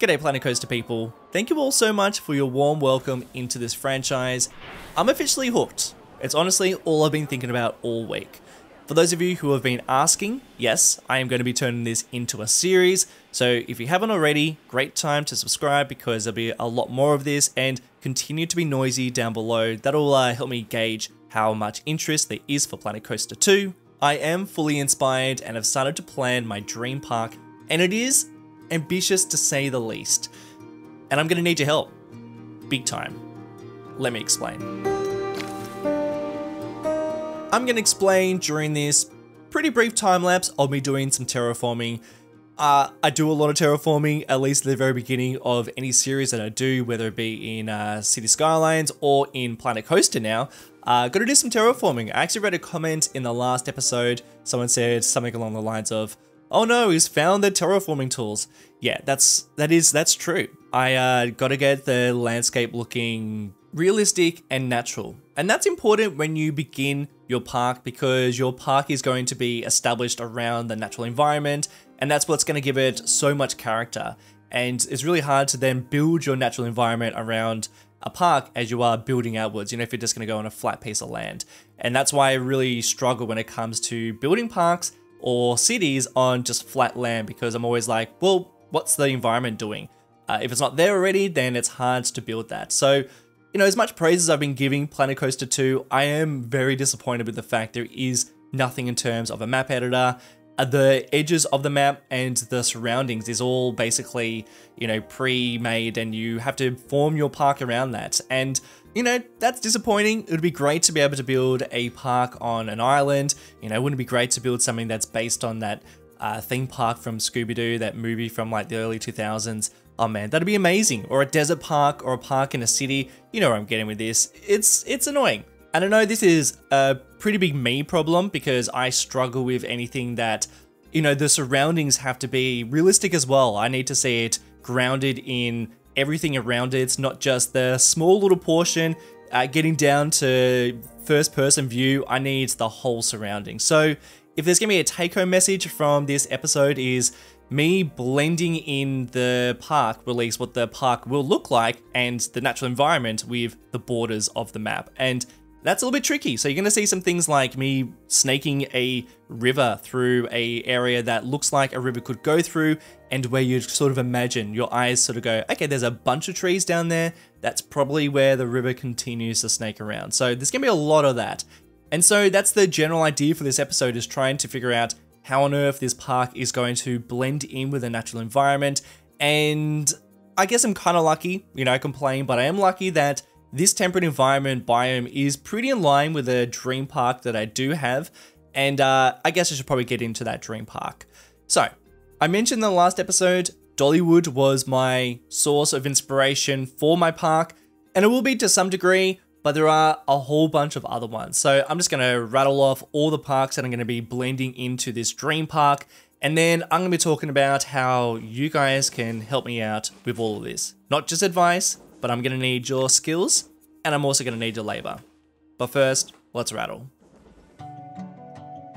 G'day Planet Coaster people, thank you all so much for your warm welcome into this franchise. I'm officially hooked. It's honestly all I've been thinking about all week. For those of you who have been asking, yes, I am going to be turning this into a series, so if you haven't already, great time to subscribe because there'll be a lot more of this, and continue to be noisy down below. That'll help me gauge how much interest there is for Planet Coaster 2. I am fully inspired and have started to plan my dream park, and it is ambitious to say the least. And I'm gonna need your help. Big time. Let me explain. I'm gonna explain during this pretty brief time lapse of me doing some terraforming. I do a lot of terraforming, at least at the very beginning of any series that I do, whether it be in City Skylines or in Planet Coaster now. Gotta do some terraforming. I actually read a comment in the last episode. Someone said something along the lines of, "Oh no, he's found the terraforming tools." Yeah, that's true. I gotta get the landscape looking realistic and natural. And that's important when you begin your park because your park is going to be established around the natural environment, and that's what's gonna give it so much character. And it's really hard to then build your natural environment around a park as you are building outwards, you know, if you're just gonna go on a flat piece of land. And that's why I really struggle when it comes to building parks or cities on just flat land, because I'm always like, well, what's the environment doing? If it's not there already, then it's hard to build that. So, you know, as much praise as I've been giving Planet Coaster 2, I am very disappointed with the fact there is nothing in terms of a map editor. The edges of the map and the surroundings is all basically, you know, pre-made, and you have to form your park around that. And, you know, that's disappointing. It would be great to be able to build a park on an island. You know, wouldn't it be great to build something that's based on that theme park from Scooby-Doo, that movie from like the early 2000s? Oh man, that'd be amazing. Or a desert park or a park in a city. You know where I'm getting with this. It's annoying. And I know this is a pretty big me problem because I struggle with anything that, you know, the surroundings have to be realistic as well. I need to see it grounded in everything around it. It's not just the small little portion, getting down to first person view. I need the whole surrounding. So if there's gonna be a take home message from this episode is me blending in the park, release what the park will look like and the natural environment with the borders of the map. And that's a little bit tricky. So you're gonna see some things like me snaking a river through a area that looks like a river could go through, and where you sort of imagine, your eyes sort of go, okay, there's a bunch of trees down there. That's probably where the river continues to snake around. So there's gonna be a lot of that. And so that's the general idea for this episode, is trying to figure out how on earth this park is going to blend in with the natural environment. And I guess I'm kind of lucky, you know, I complain, but I am lucky that this temperate environment biome is pretty in line with a dream park that I do have. And I guess I should probably get into that dream park. So I mentioned in the last episode, Dollywood was my source of inspiration for my park, and it will be to some degree, but there are a whole bunch of other ones. So I'm just gonna rattle off all the parks that I'm gonna be blending into this dream park. And then I'm gonna be talking about how you guys can help me out with all of this. Not just advice, but I'm gonna need your skills, and I'm also gonna need your labor. But first, let's rattle.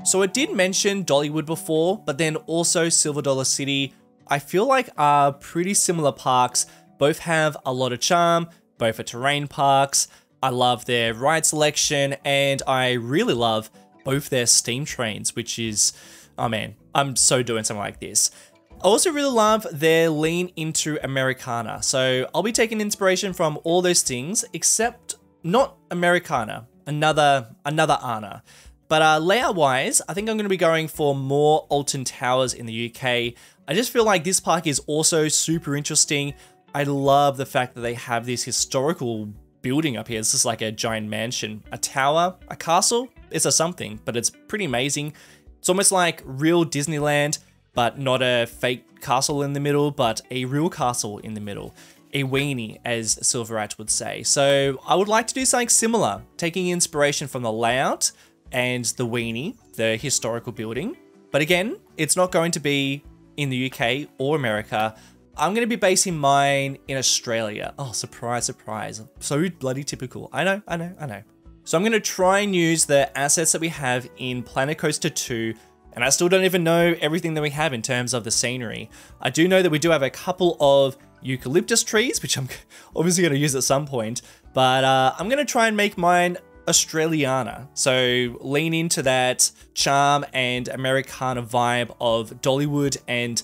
So I did mention Dollywood before, but then also Silver Dollar City, I feel like are pretty similar parks. Both have a lot of charm, both are terrain parks. I love their ride selection, and I really love both their steam trains, which is, oh man, I'm so doing something like this. I also really love their lean into Americana. So I'll be taking inspiration from all those things, except not Americana, another Anna. But layout wise, I think I'm going to be going for more Alton Towers in the UK. I just feel like this park is also super interesting. I love the fact that they have this historical building up here. This is like a giant mansion, a tower, a castle. It's a something, but it's pretty amazing. It's almost like real Disneyland, but not a fake castle in the middle, but a real castle in the middle. A weenie, as Silverite would say. So I would like to do something similar, taking inspiration from the layout and the weenie, the historical building. But again, it's not going to be in the UK or America. I'm going to be basing mine in Australia. Oh, surprise, surprise. So bloody typical. I know. So I'm going to try and use the assets that we have in Planet Coaster 2 And I still don't even know everything that we have in terms of the scenery. I do know that we do have a couple of eucalyptus trees, which I'm obviously going to use at some point, but I'm going to try and make mine Australiana. So lean into that charm and Americana vibe of Dollywood and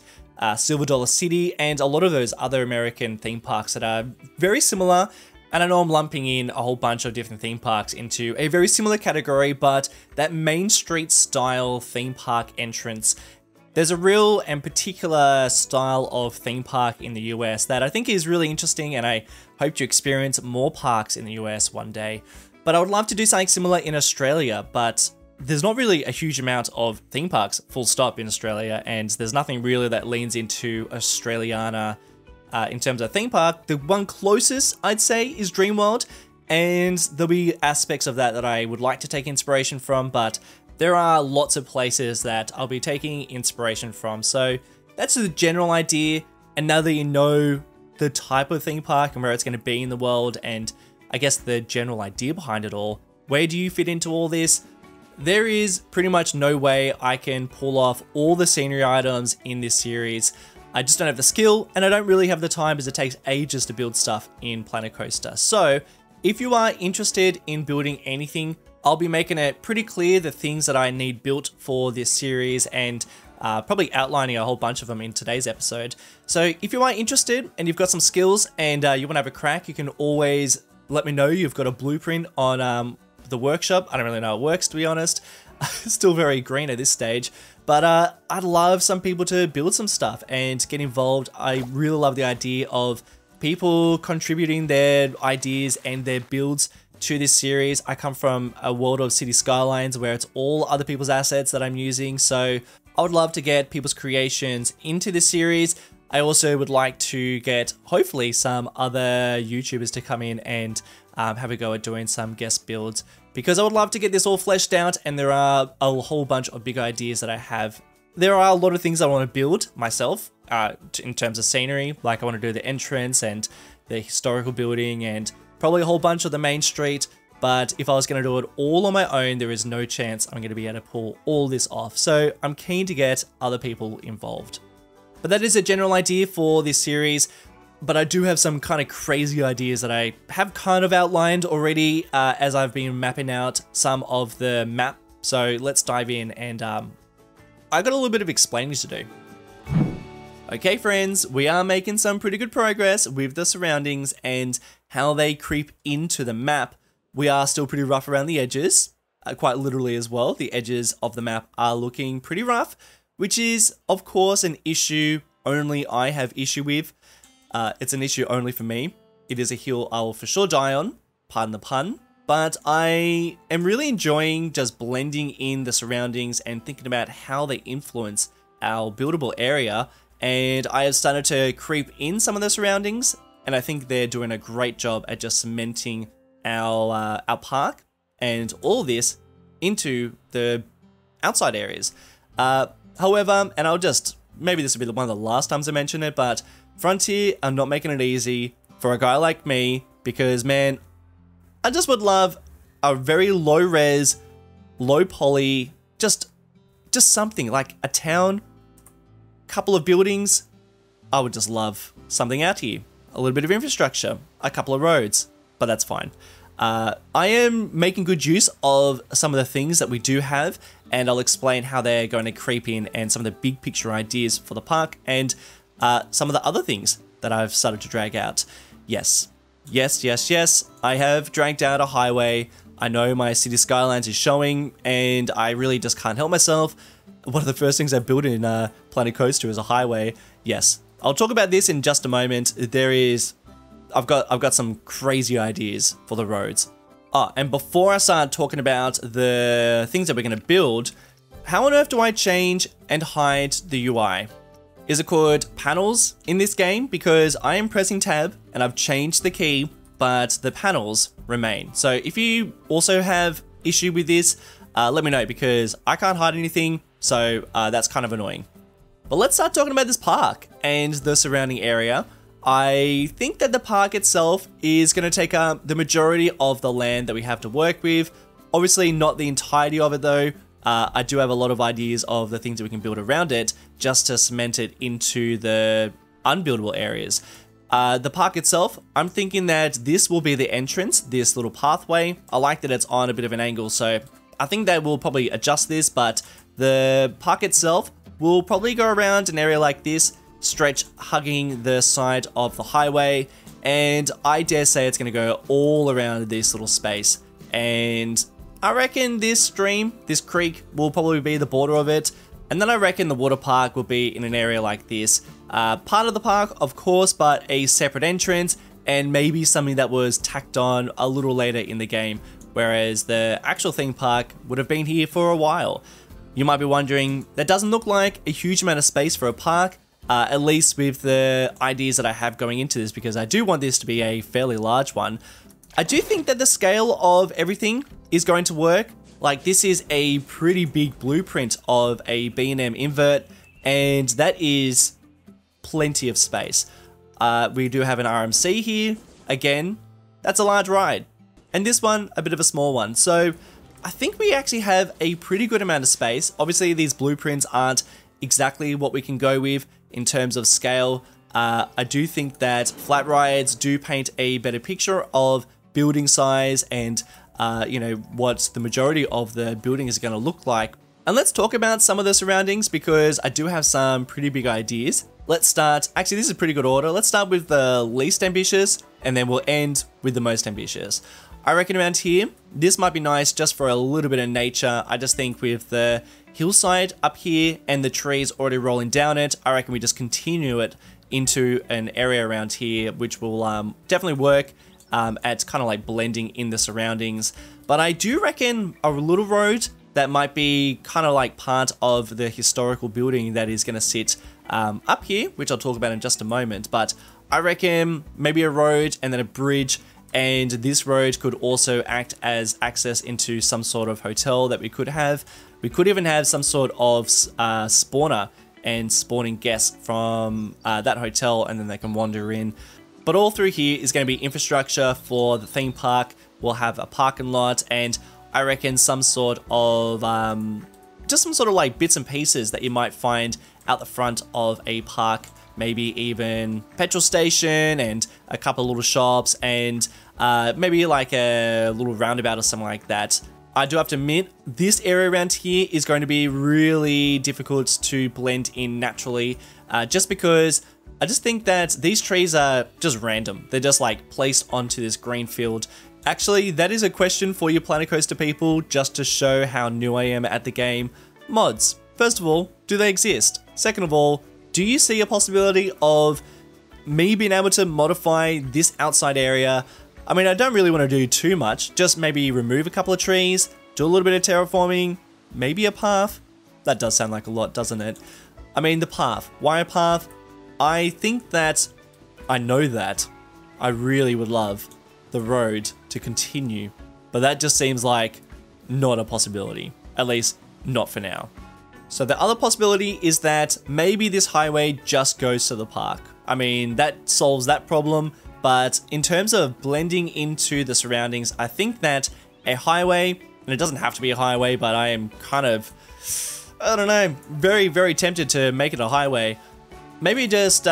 Silver Dollar City and a lot of those other American theme parks that are very similar. And I know I'm lumping in a whole bunch of different theme parks into a very similar category, but that Main Street style theme park entrance, there's a real and particular style of theme park in the US that I think is really interesting, and I hope to experience more parks in the US one day. But I would love to do something similar in Australia, but there's not really a huge amount of theme parks, full stop, in Australia, and there's nothing really that leans into Australiana in terms of theme park. The one closest, I'd say, is Dreamworld, and there'll be aspects of that that I would like to take inspiration from, but there are lots of places that I'll be taking inspiration from. So that's the general idea, and now that you know the type of theme park and where it's going to be in the world, and I guess the general idea behind it all, where do you fit into all this? There is pretty much no way I can pull off all the scenery items in this series. I just don't have the skill, and I don't really have the time, as it takes ages to build stuff in Planet Coaster. So if you are interested in building anything, I'll be making it pretty clear the things that I need built for this series, and probably outlining a whole bunch of them in today's episode. So if you are interested and you've got some skills and you want to have a crack, you can always let me know you've got a blueprint on the workshop. I don't really know how it works, to be honest. Still very green at this stage, but I'd love some people to build some stuff and get involved. I really love the idea of people contributing their ideas and their builds to this series. I come from a world of City Skylines where it's all other people's assets that I'm using, so I would love to get people's creations into this series. I also would like to get, hopefully, some other YouTubers to come in and have a go at doing some guest builds, because I would love to get this all fleshed out, and there are a whole bunch of big ideas that I have. There are a lot of things I want to build myself in terms of scenery, like I want to do the entrance and the historical building and probably a whole bunch of the main street, but if I was going to do it all on my own, there is no chance I'm going to be able to pull all this off. So I'm keen to get other people involved. But that is a general idea for this series, but I do have some kind of crazy ideas that I have kind of outlined already as I've been mapping out some of the map. So let's dive in, and I got a little bit of explaining to do. Okay friends, we are making some pretty good progress with the surroundings and how they creep into the map. We are still pretty rough around the edges, quite literally as well. The edges of the map are looking pretty rough, which is of course an issue only I have issue with. It's an issue only for me. It is a hill I will for sure die on, pardon the pun, but I am really enjoying just blending in the surroundings and thinking about how they influence our buildable area. And I have started to creep in some of the surroundings, and I think they're doing a great job at just cementing our park and all this into the outside areas. However, and I'll just, maybe this will be one of the last times I mention it, but Frontier are not making it easy for a guy like me, because man, I just would love a very low res, low poly, just something like a town, couple of buildings. I would just love something out here. A little bit of infrastructure, a couple of roads, but that's fine. I am making good use of some of the things that we do have, and I'll explain how they're going to creep in and some of the big picture ideas for the park, and some of the other things that I've started to drag out. Yes, I have dragged out a highway. I know my City Skylines is showing, and I really just can't help myself. One of the first things I built in Planet Coaster is a highway. Yes, I'll talk about this in just a moment. I've got some crazy ideas for the roads. And before I start talking about the things that we're going to build, how on earth do I change and hide the UI? Is it called panels in this game? Because I am pressing tab and I've changed the key, but the panels remain. So if you also have issue with this, let me know, because I can't hide anything, so that's kind of annoying. But let's start talking about this park and the surrounding area. I think that the park itself is going to take up the majority of the land that we have to work with. Obviously not the entirety of it though. I do have a lot of ideas of the things that we can build around it just to cement it into the unbuildable areas. The park itself, I'm thinking that this will be the entrance, this little pathway. I like that it's on a bit of an angle, so I think that we'll probably adjust this, but the park itself will probably go around an area like this, stretch hugging the side of the highway, and I dare say it's going to go all around this little space. And I reckon this stream, this creek, will probably be the border of it. And then I reckon the water park will be in an area like this. Part of the park, of course, but a separate entrance, and maybe something that was tacked on a little later in the game, whereas the actual theme park would have been here for a while. You might be wondering, that doesn't look like a huge amount of space for a park, at least with the ideas that I have going into this, because I do want this to be a fairly large one. I do think that the scale of everything is going to work. Like, this is a pretty big blueprint of a B&M invert, and that is plenty of space. We do have an RMC here. Again, that's a large ride. And this one, a bit of a small one. So I think we actually have a pretty good amount of space. Obviously, these blueprints aren't exactly what we can go with in terms of scale. I do think that flat rides do paint a better picture of building size and you know, what the majority of the building is going to look like. And let's talk about some of the surroundings, because I do have some pretty big ideas. Let's start, actually this is a pretty good order. Let's start with the least ambitious, and then we'll end with the most ambitious. I reckon around here, this might be nice just for a little bit of nature. I just think with the hillside up here and the trees already rolling down it, I reckon we just continue it into an area around here, which will definitely work at kind of like blending in the surroundings. But I do reckon a little road that might be kind of like part of the historical building that is going to sit up here, which I'll talk about in just a moment. But I reckon maybe a road and then a bridge, and this road could also act as access into some sort of hotel that we could have. We could even have some sort of spawner and spawning guests from that hotel, and then they can wander in. But all through here is going to be infrastructure for the theme park. We'll have a parking lot, and I reckon some sort of just some sort of like bits and pieces that you might find out the front of a park. Maybe even petrol station and a couple of little shops, and maybe like a little roundabout or something like that. I do have to admit, this area around here is going to be really difficult to blend in naturally, just because I just think that these trees are just random. They're just like placed onto this green field. Actually, that is a question for you Planet Coaster people, just to show how new I am at the game. Mods. First of all, do they exist? Second of all, do you see a possibility of me being able to modify this outside area? I mean, I don't really want to do too much, just maybe remove a couple of trees, do a little bit of terraforming, maybe a path. That does sound like a lot, doesn't it? I mean, the path. Why a path? I think that, I know that, I really would love the road to continue, but that just seems like not a possibility, at least not for now. So the other possibility is that maybe this highway just goes to the park. I mean, that solves that problem, but in terms of blending into the surroundings, I think that a highway, and it doesn't have to be a highway, but I am kind of, I don't know, very, very tempted to make it a highway. Maybe just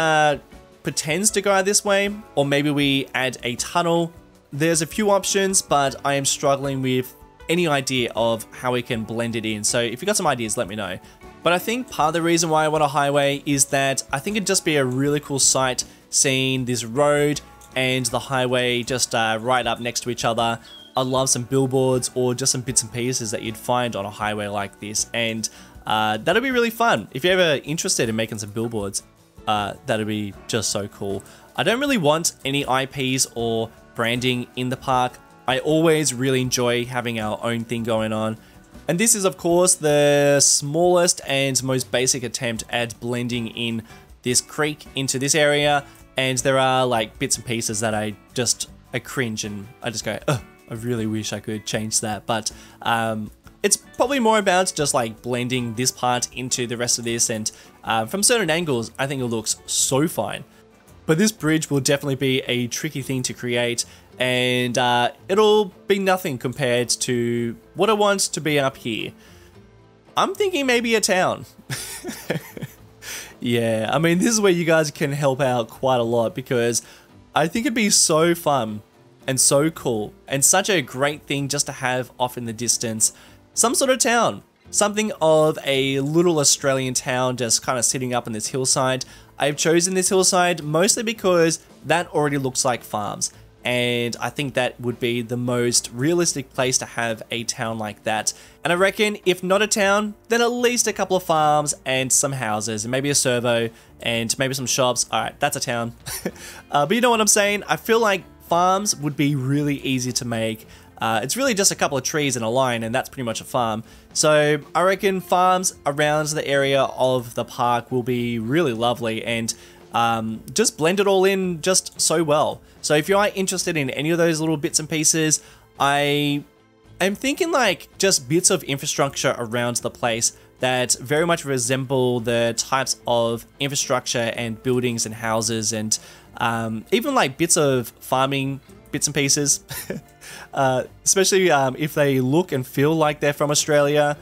pretends to go out this way, or maybe we add a tunnel. There's a few options, but I am struggling with any idea of how we can blend it in. So if you got some ideas, let me know. But I think part of the reason why I want a highway is that I think it'd just be a really cool sight seeing this road and the highway just right up next to each other. I love some billboards or just some bits and pieces that you'd find on a highway like this, and that'd be really fun. If you're ever interested in making some billboards, that'd be just so cool. I don't really want any IPs or branding in the park. I always really enjoy having our own thing going on. And this is of course the smallest and most basic attempt at blending in this creek into this area. And there are like bits and pieces that I cringe and I just go, ugh, I really wish I could change that. But it's probably more about just like blending this part into the rest of this, and from certain angles, I think it looks so fine. But this bridge will definitely be a tricky thing to create, and it'll be nothing compared to what I want to be up here. I'm thinking maybe a town. Yeah, I mean, this is where you guys can help out quite a lot because I think it'd be so fun and so cool and such a great thing just to have off in the distance. Some sort of town, something of a little Australian town just kind of sitting up on this hillside. I've chosen this hillside mostly because that already looks like farms. And I think that would be the most realistic place to have a town like that. And I reckon if not a town, then at least a couple of farms and some houses and maybe a servo and maybe some shops. All right, that's a town. But you know what I'm saying? I feel like farms would be really easy to make. It's really just a couple of trees in a line and that's pretty much a farm. So I reckon farms around the area of the park will be really lovely and just blend it all in just so well. So if you are interested in any of those little bits and pieces, I am thinking like just bits of infrastructure around the place that very much resemble the types of infrastructure and buildings and houses and even like bits of farming bits and pieces, especially if they look and feel like they're from Australia.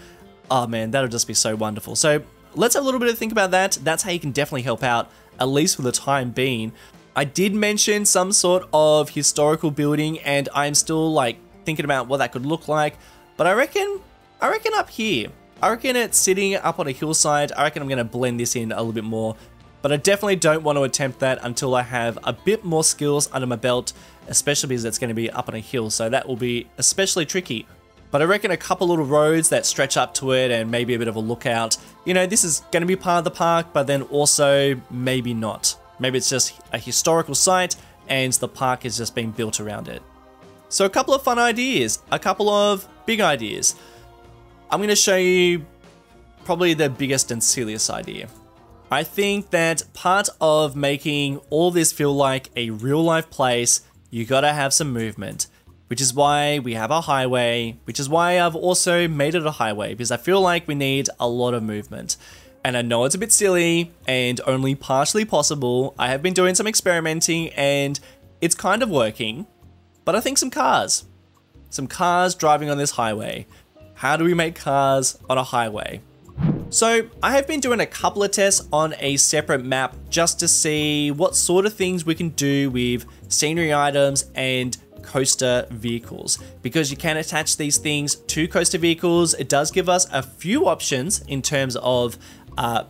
Oh man, that'll just be so wonderful. So let's have a little bit of think about that. That's how you can definitely help out, at least for the time being. I did mention some sort of historical building and I'm still like thinking about what that could look like, but I reckon up here, I reckon it's sitting up on a hillside. I reckon I'm going to blend this in a little bit more, but I definitely don't want to attempt that until I have a bit more skills under my belt, especially because it's going to be up on a hill, so that will be especially tricky. But I reckon a couple little roads that stretch up to it and maybe a bit of a lookout. You know, this is going to be part of the park, but then also maybe not. Maybe it's just a historical site and the park is just being built around it. So a couple of fun ideas, a couple of big ideas. I'm going to show you probably the biggest and silliest idea. I think that part of making all this feel like a real life place, you gotta have some movement. Which is why we have a highway, which is why I've also made it a highway, because I feel like we need a lot of movement. And I know it's a bit silly and only partially possible. I have been doing some experimenting and it's kind of working, but I think some cars driving on this highway. How do we make cars on a highway? So I have been doing a couple of tests on a separate map just to see what sort of things we can do with scenery items and coaster vehicles, because you can attach these things to coaster vehicles. It does give us a few options in terms of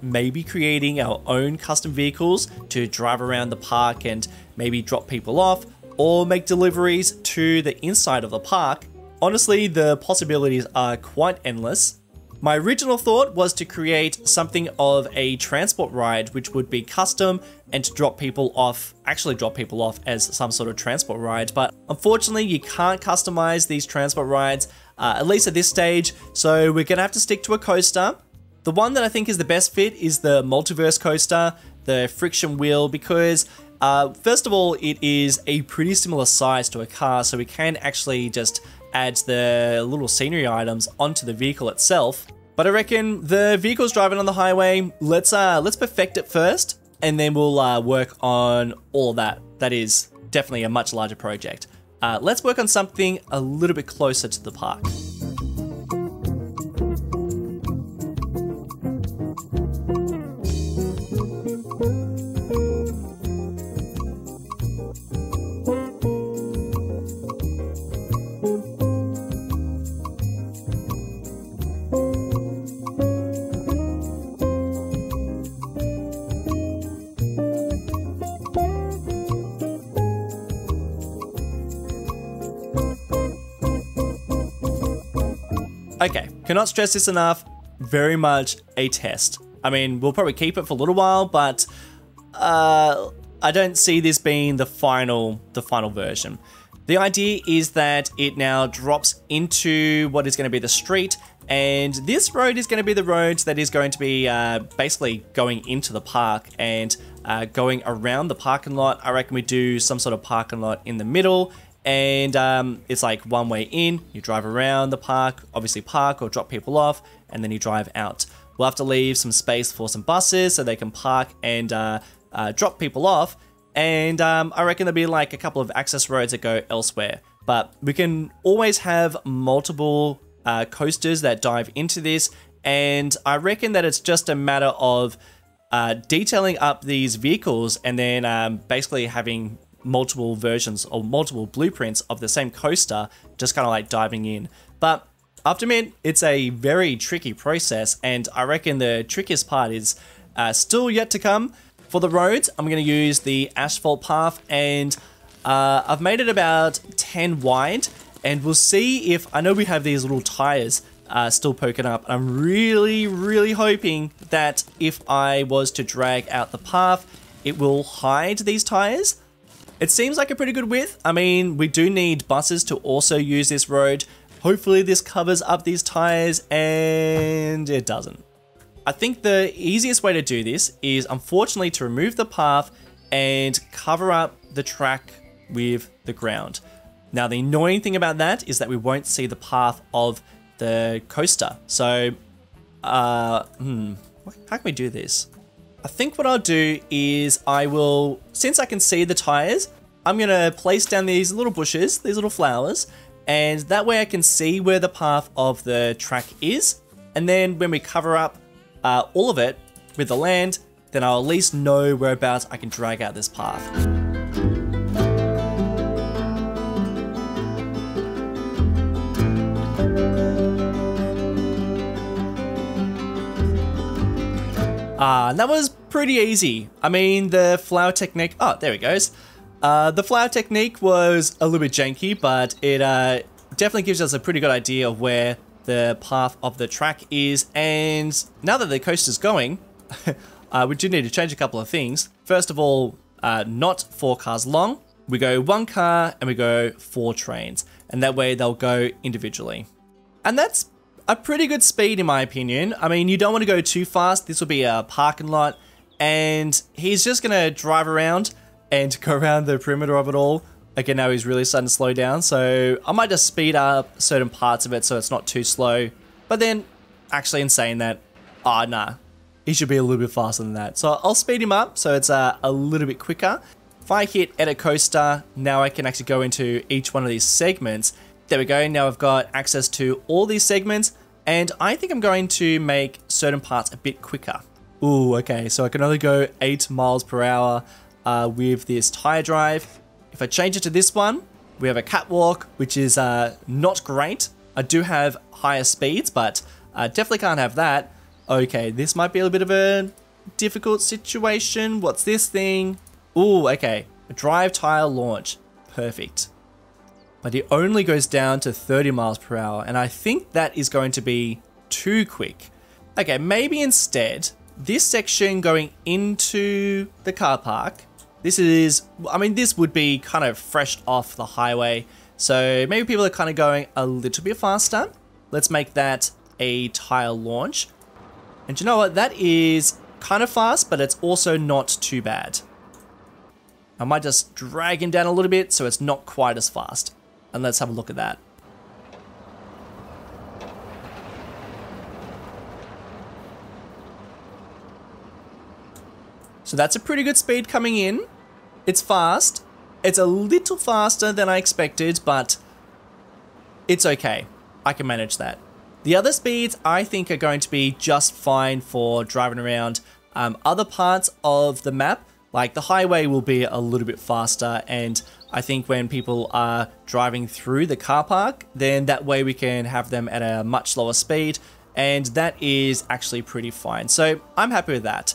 maybe creating our own custom vehicles to drive around the park and maybe drop people off or make deliveries to the inside of the park. Honestly, the possibilities are quite endless. My original thought was to create something of a transport ride which would be custom and to drop people off, actually drop people off as some sort of transport ride, but unfortunately you can't customize these transport rides, at least at this stage, so we're gonna have to stick to a coaster. The one that I think is the best fit is the Multiverse coaster, the friction wheel, because first of all, it is a pretty similar size to a car, so we can actually just add the little scenery items onto the vehicle itself. But I reckon the vehicle's driving on the highway. Let's perfect it first, and then we'll work on all of that. That is definitely a much larger project. Let's work on something a little bit closer to the park. Okay, cannot stress this enough, very much a test. I mean, we'll probably keep it for a little while, but I don't see this being the final version. The idea is that it now drops into what is going to be the street, and this road is going to be the road that is going to be basically going into the park and going around the parking lot. I reckon we do some sort of parking lot in the middle, and it's like one way in, you drive around the park, obviously park or drop people off, and then you drive out. We'll have to leave some space for some buses so they can park and drop people off, and I reckon there'll be like a couple of access roads that go elsewhere. But we can always have multiple coasters that dive into this, and I reckon that it's just a matter of detailing up these vehicles and then basically having multiple versions or multiple blueprints of the same coaster, just kind of like diving in. But I have to admit, it's a very tricky process, and I reckon the trickiest part is still yet to come. For the roads, I'm going to use the asphalt path, and I've made it about 10 wide, and we'll see if, I know we have these little tires still poking up. I'm really hoping that if I was to drag out the path, it will hide these tires. It seems like a pretty good width. I mean, we do need buses to also use this road. Hopefully this covers up these tires, and it doesn't. I think the easiest way to do this is unfortunately to remove the path and cover up the track with the ground. Now the annoying thing about that is that we won't see the path of the coaster. So, how can we do this? I think what I'll do is I will, since I can see the tires, I'm gonna place down these little bushes, these little flowers, and that way I can see where the path of the track is. And then when we cover up all of it with the land, then I'll at least know whereabouts I can drag out this path. That was pretty easy. I mean, the flower technique, oh, there it goes. The flower technique was a little bit janky, but it definitely gives us a pretty good idea of where the path of the track is. And now that the coaster's going, we do need to change a couple of things. First of all, not 4 cars long. We go 1 car and we go 4 trains. And that way they'll go individually. And that's a pretty good speed in my opinion. I mean, you don't want to go too fast. This will be a parking lot. And he's just going to drive around and go around the perimeter of it all. Again, now he's really starting to slow down. So I might just speed up certain parts of it so it's not too slow. But then, actually in saying that, nah, he should be a little bit faster than that. So I'll speed him up so it's a little bit quicker. If I hit edit coaster, now I can actually go into each one of these segments. There we go, now I've got access to all these segments, and I think I'm going to make certain parts a bit quicker. Ooh, okay, so I can only go 8 miles per hour with this tire drive. If I change it to this one, we have a catwalk, which is not great. I do have higher speeds, but definitely can't have that. Okay, this might be a bit of a difficult situation. What's this thing? Ooh, okay, a drive tire launch, perfect. But it only goes down to 30 miles per hour, and I think that is going to be too quick. Okay, maybe instead, this section going into the car park, this is, I mean, this would be kind of fresh off the highway, so maybe people are kind of going a little bit faster. Let's make that a tire launch. And you know what, that is kind of fast, but it's also not too bad. I might just drag him down a little bit so it's not quite as fast. And let's have a look at that. So that's a pretty good speed coming in. It's fast. It's a little faster than I expected, but it's okay. I can manage that. The other speeds I think are going to be just fine for driving around other parts of the map. Like the highway will be a little bit faster, and I think when people are driving through the car park, then that way we can have them at a much lower speed, and that is actually pretty fine. So I'm happy with that.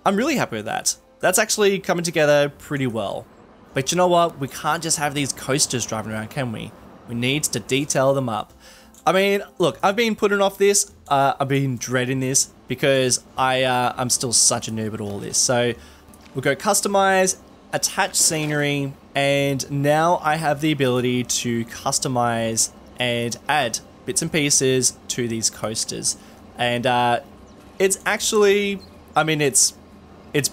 I'm really happy with that. That's actually coming together pretty well. But you know what? We can't just have these coasters driving around, can we? We need to detail them up. I mean, look, I've been putting off this. I've been dreading this because I'm still such a noob at all this. So we'll go customize, attach scenery, and now I have the ability to customize and add bits and pieces to these coasters. And it's actually, I mean, it's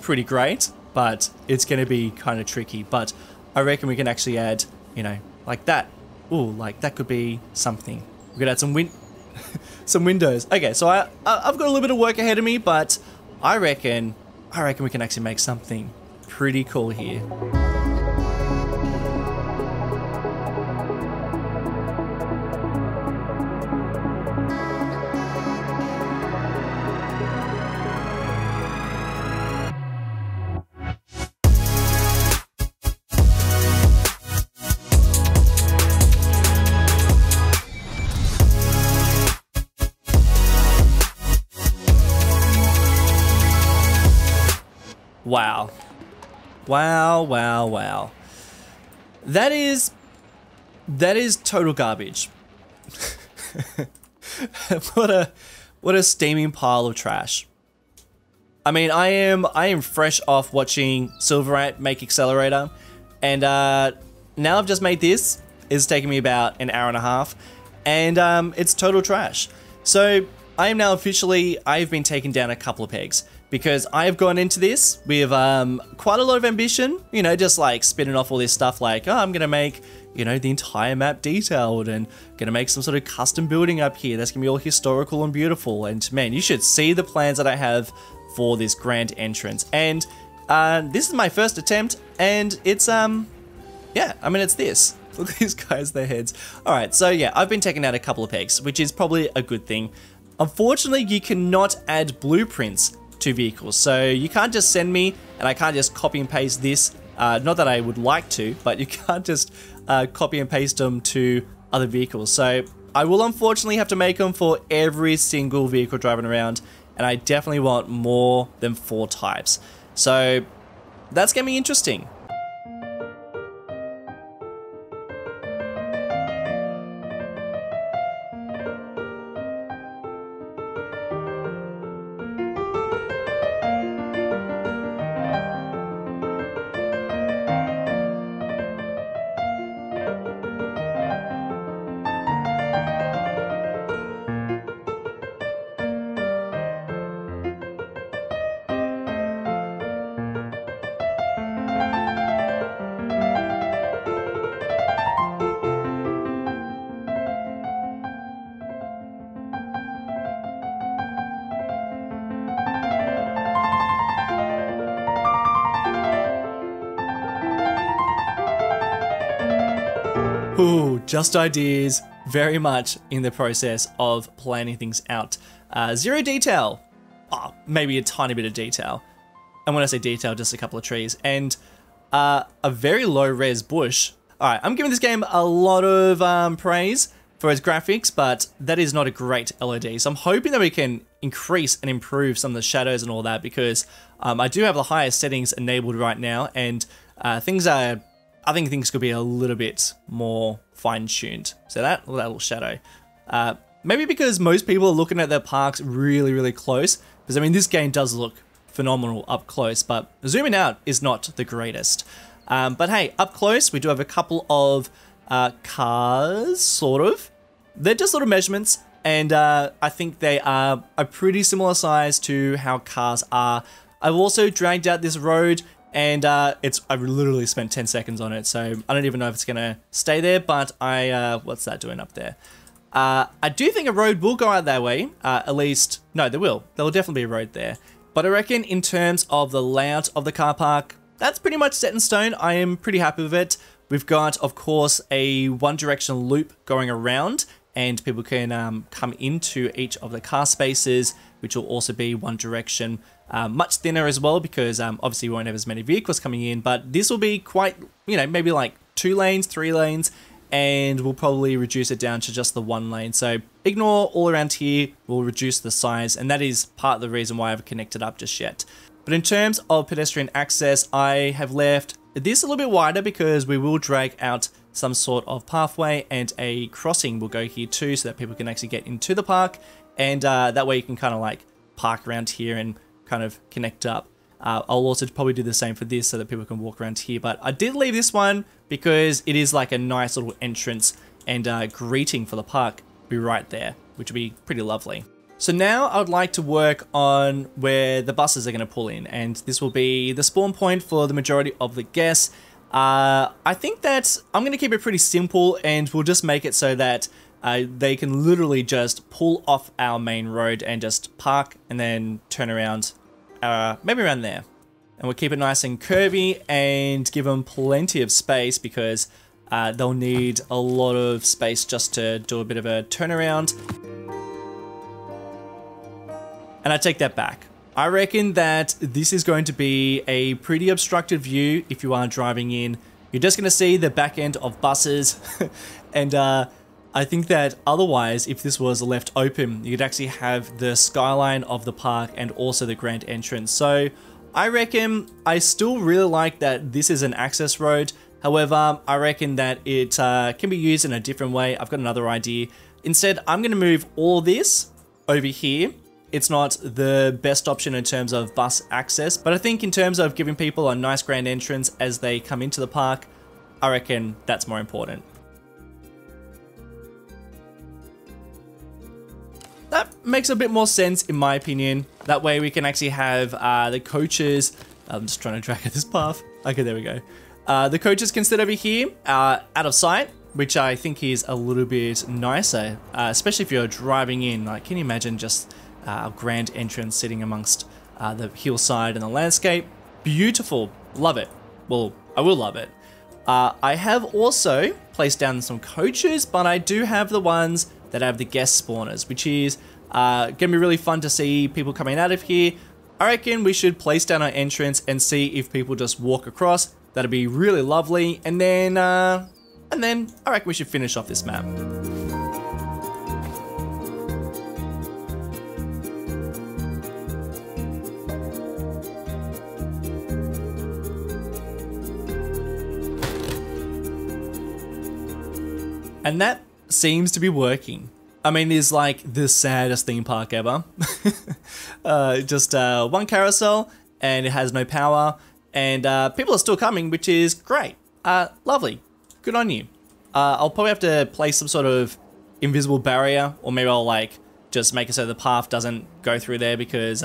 pretty great, but it's going to be kind of tricky. But I reckon we can actually add, you know, like that. Ooh, like that could be something. We could add some some windows. Okay, so I've got a little bit of work ahead of me, but I reckon we can actually make something pretty cool here. Wow. Wow, wow, wow. That is total garbage. What a steaming pile of trash. I mean, I am fresh off watching Silverite make Accelerator, and now I've just made this. It's taken me about an hour and a half, and it's total trash. So I am now officially, I've been taken down a couple of pegs, because I have gone into this with quite a lot of ambition, you know, just like spinning off all this stuff like, oh, I'm gonna make, you know, the entire map detailed and gonna make some sort of custom building up here that's gonna be all historical and beautiful. And man, you should see the plans that I have for this grand entrance. And this is my first attempt, and it's yeah, I mean, it's this. Look at these guys, their heads. All right, so yeah, I've been taking out a couple of pegs, which is probably a good thing. Unfortunately, you cannot add blueprints to vehicles, so you can't just send me, and I can't just copy and paste this. Not that I would like to, but you can't just copy and paste them to other vehicles. So I will unfortunately have to make them for every single vehicle driving around, and I definitely want more than 4 types. So that's gonna be interesting. Ooh, just ideas, very much in the process of planning things out. Zero detail, maybe a tiny bit of detail. And when I say detail, just a couple of trees. And a very low res bush. Alright, I'm giving this game a lot of praise for its graphics, but that is not a great LOD. So I'm hoping that we can increase and improve some of the shadows and all that, because I do have the highest settings enabled right now, and I think things could be a little bit more fine-tuned. So that little shadow. Maybe because most people are looking at their parks really, really close. Because I mean, this game does look phenomenal up close, but zooming out is not the greatest. But hey, up close, we do have a couple of cars, sort of. They're just little measurements, and I think they are a pretty similar size to how cars are. I've also dragged out this road, and I've literally spent 10 seconds on it, so I don't even know if it's gonna stay there, but what's that doing up there? I do think a road will go out that way, at least, no, there will definitely be a road there. But I reckon in terms of the layout of the car park, that's pretty much set in stone. I am pretty happy with it. We've got, of course, a one-direction loop going around, and people can come into each of the car spaces, which will also be one direction. Much thinner as well, because obviously we won't have as many vehicles coming in, but this will be quite, you know, maybe like 2 lanes, 3 lanes, and we'll probably reduce it down to just the 1 lane. So ignore all around here, we'll reduce the size, and that is part of the reason why I haven't connected up just yet. But in terms of pedestrian access, I have left this a little bit wider because we will drag out some sort of pathway, and a crossing will go here too, so that people can actually get into the park, and that way you can kind of like park around here and kind of connect up. I'll also probably do the same for this so that people can walk around here, but I did leave this one because it is like a nice little entrance and greeting for the park. Be right there, which would be pretty lovely. So now I would like to work on where the buses are going to pull in, and this will be the spawn point for the majority of the guests. I think that I'm going to keep it pretty simple, and we'll just make it so that they can literally just pull off our main road and just park and then turn around, maybe around there. And we'll keep it nice and curvy and give them plenty of space, because they'll need a lot of space just to do a bit of a turnaround. And I take that back. I reckon that this is going to be a pretty obstructed view if you are driving in. You're just going to see the back end of buses. And I think that otherwise, if this was left open, you'd actually have the skyline of the park and also the grand entrance. So I reckon I still really like that this is an access road. However, I reckon that it can be used in a different way. I've got another idea. Instead, I'm going to move all this over here. It's not the best option in terms of bus access, but I think in terms of giving people a nice grand entrance as they come into the park, I reckon that's more important. That makes a bit more sense in my opinion. That way we can actually have the coaches, I'm just trying to track this path. Okay, there we go. The coaches can sit over here, out of sight, which I think is a little bit nicer, especially if you're driving in. Like, can you imagine just a grand entrance sitting amongst the hillside and the landscape? Beautiful, love it. Well, I will love it. I have also placed down some coaches, but I do have the ones that have the guest spawners, which is gonna be really fun to see people coming out of here. I reckon we should place down our entrance and see if people just walk across. That'd be really lovely. And then I reckon we should finish off this map. And that seems to be working. I mean, it's like the saddest theme park ever. Just one carousel and it has no power, and people are still coming, which is great. Lovely. Good on you. I'll probably have to place some sort of invisible barrier, or maybe I'll like just make it so the path doesn't go through there, because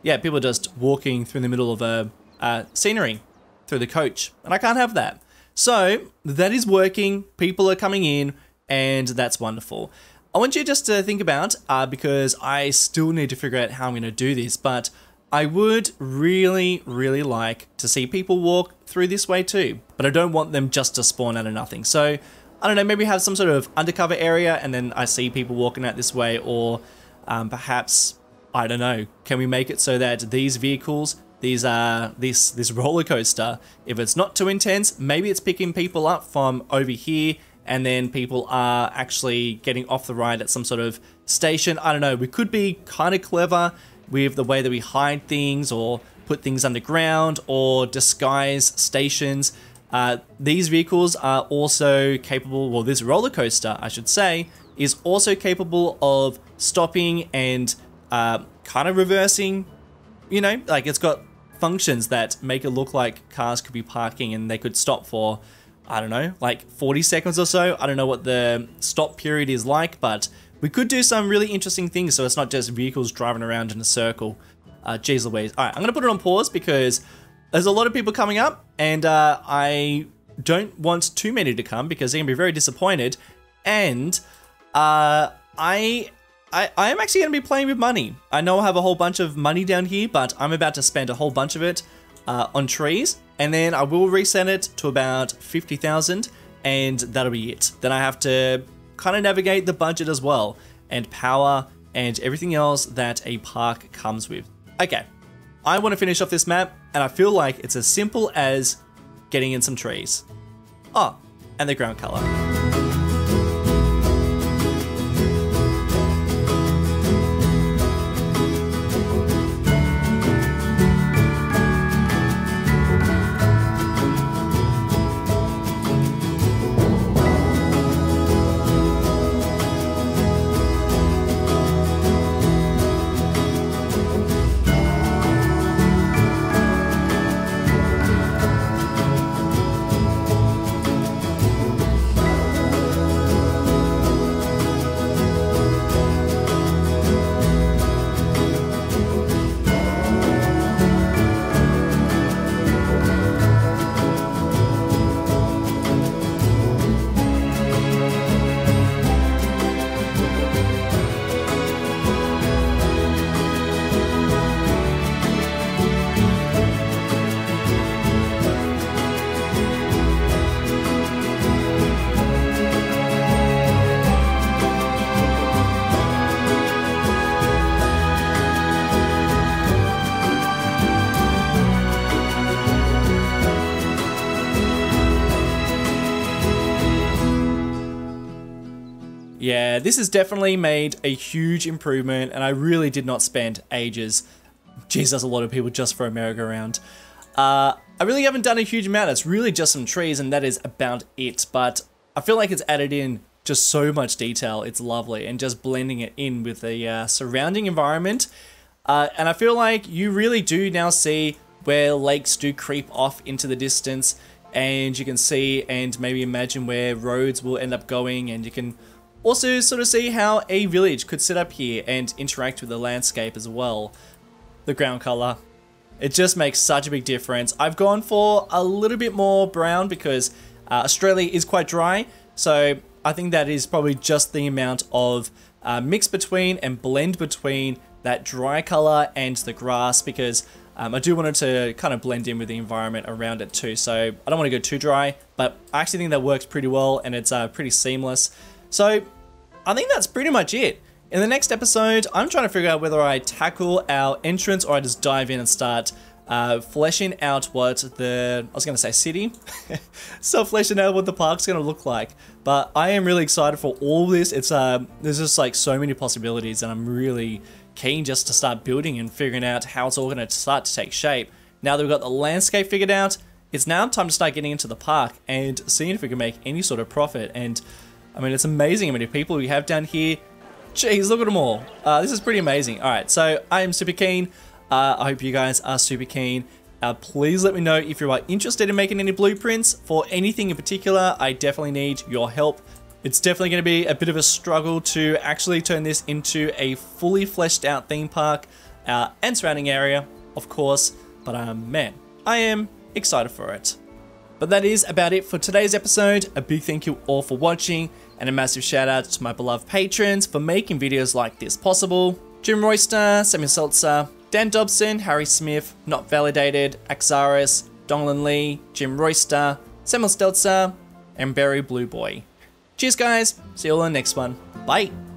yeah, people are just walking through the middle of a scenery through the coach, and I can't have that. So that is working, people are coming in, and that's wonderful. I want you just to think about, because I still need to figure out how I'm going to do this, but I would really, really like to see people walk through this way too, but I don't want them just to spawn out of nothing. So I don't know, maybe have some sort of undercover area and then I see people walking out this way, or perhaps, I don't know, can we make it so that these vehicles, this roller coaster, if it's not too intense, maybe it's picking people up from over here, and then people are actually getting off the ride at some sort of station. I don't know, we could be kind of clever with the way that we hide things, or put things underground, or disguise stations. These vehicles are also capable, well, this roller coaster, I should say, is also capable of stopping and kind of reversing. You know, like it's got functions that make it look like cars could be parking and they could stop for, I don't know, like 40 seconds or so. I don't know what the stop period is like, but we could do some really interesting things so it's not just vehicles driving around in a circle. Jeez Louise. All right, I'm gonna put it on pause because there's a lot of people coming up, and I don't want too many to come because they're gonna be very disappointed. And I am actually going to be playing with money. I know I have a whole bunch of money down here, but I'm about to spend a whole bunch of it on trees, and then I will reset it to about 50,000, and that'll be it. Then I have to kind of navigate the budget as well, and power, and everything else that a park comes with. Okay, I want to finish off this map, and I feel like it's as simple as getting in some trees. Oh, and the ground color. Yeah, this has definitely made a huge improvement, and I really did not spend ages Geez, that's a lot of people just for a merry-go-round. I really haven't done a huge amount. It's really just some trees, and that is about it. But I feel like it's added in just so much detail. It's lovely, and just blending it in with the surrounding environment. And I feel like you really do now see where lakes do creep off into the distance, and you can see and maybe imagine where roads will end up going, and you can also sort of see how a village could sit up here and interact with the landscape as well. The ground color. It just makes such a big difference. I've gone for a little bit more brown because Australia is quite dry. So I think that is probably just the amount of mix between and blend between that dry color and the grass, because I do want it to kind of blend in with the environment around it too. So I don't want to go too dry, but I actually think that works pretty well, and it's pretty seamless. So I think that's pretty much it. In the next episode, I'm trying to figure out whether I tackle our entrance or I just dive in and start fleshing out what the, I was going to say city, so fleshing out what the park's going to look like. But I am really excited for all this. It's there's just like so many possibilities, and I'm really keen just to start building and figuring out how it's all going to start to take shape. Now that we've got the landscape figured out, it's now time to start getting into the park and seeing if we can make any sort of profit. And I mean, it's amazing how many people we have down here. Jeez, look at them all. This is pretty amazing. All right, so I am super keen. I hope you guys are super keen. Please let me know if you are interested in making any blueprints for anything in particular. I definitely need your help. It's definitely going to be a bit of a struggle to actually turn this into a fully fleshed out theme park and surrounding area, of course. But man, I am excited for it. But that is about it for today's episode. A big thank you all for watching, and a massive shout out to my beloved patrons for making videos like this possible. Jim Royster, Samuel Seltzer, Dan Dobson, Harry Smith, Not Validated, Axaris, Donglin Lee, Jim Royster, Samuel Stelzer, and Barry Blue Boy. Cheers guys, see you all in the next one. Bye!